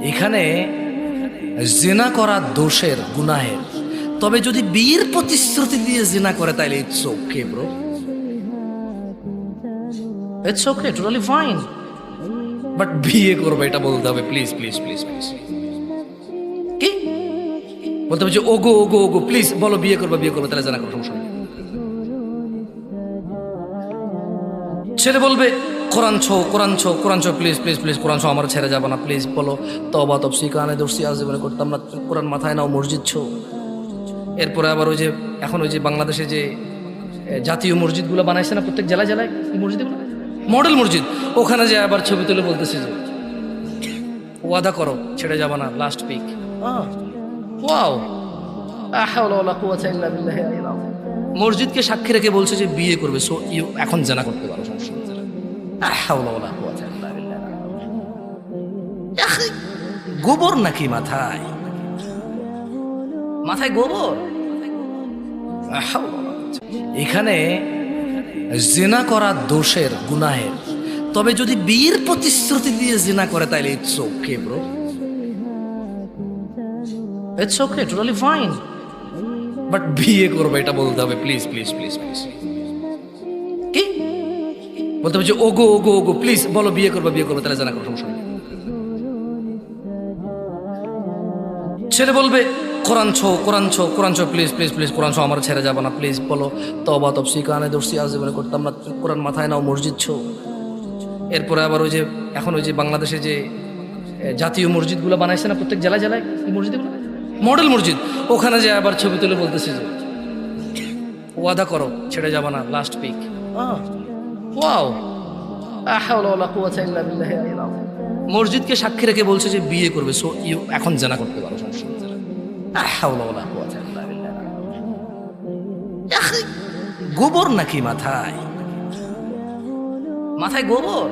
এখানে জিনা করা দোষের গুনাহের, তবে যদি বিয়ের প্রতিশ্রুতি দিয়ে জিনা করে তাহলে it's okay bro, it's okay, totally fine. But বিয়ে করবে এটা বলতে হবে, প্লিজ প্লিজ প্লিজ প্লিজ। কি বলতে হবে যে ওগো ওগো ওগো প্লিজ বলো বিয়ে করবে, বিয়ে করবে, তাহলে জানা করো, সমস্যা নেই। ছেলে বলবে কোরআন ছো কোরআন ছো কোরআন ছো, প্লিজ প্লিজ প্লিজ কোরআন ছো, আমার ছেড়ে যাবো না, প্লিজ বলো তওবা তফসি কানে দর্শি আজীবনে করতাম না, কোরআন মাথায় নাও, মসজিদ ছো। এরপরে আবার ওই যে এখন ওই যে বাংলাদেশে যে জাতীয় মসজিদগুলো বানাইছে না প্রত্যেক জেলায় জেলায়, মসজিদগুলো মডেল মসজিদ, ওখানে যে আবার ছবি তুলে বলতেছে যে ওয়াদা করো ছেড়ে যাবা না, লাস্ট পিক। ওয়াও, মসজিদকে সাক্ষী রেখে বলছে যে বিয়ে করবে, সো ইউ এখন জানা করতে পারো, সমস্যা নেই। গোবর নাকি মাথায়, মাথায় গোবর। এখানে জিনা করা দোষের গুনাহের, তবে যদি বিয়ের প্রতিশ্রুতি দিয়ে জিনা করে তাহলে it's okay bro, it's okay, totally fine. But বিয়ে করবে এটা বলতে হবে, প্লিজ প্লিজ প্লিজ প্লিজ। কি বলতে হবে যে ওগো ওগো ওগো প্লিজ বলো বিয়ে করবে, বিয়ে করবে, তাহলে জানা করো, সমস্যা নেই। ছেলে বলবে কোরআন ছো কোরআন ছো কোরআন ছো, প্লিজ প্লিজ প্লিজ কোরআন ছো, আমার ছেড়ে যাবো না, প্লিজ বলো তওবা তফসি কানে দর্শি আজীবনে করতাম না, কোরআন মাথায় নাও, মসজিদ ছো। এরপরে আবার ওই যে এখন ওই যে বাংলাদেশে যে জাতীয় মসজিদগুলো বানাইছে না প্রত্যেক জেলায় জেলায়, মসজিদগুলো মডেল মসজিদ, ওখানে যে আবার ছবি তুলে বলতেছে যে ওয়াদা করো ছেড়ে যাবা না, লাস্ট পিক। ওয়াও, মসজিদকে সাক্ষী রেখে বলছে যে বিয়ে করবে, সো ইউ এখন জানা করতে পারো, সমস্যা নেই। গোবর নাকি মাথায়, মাথায় গোবর।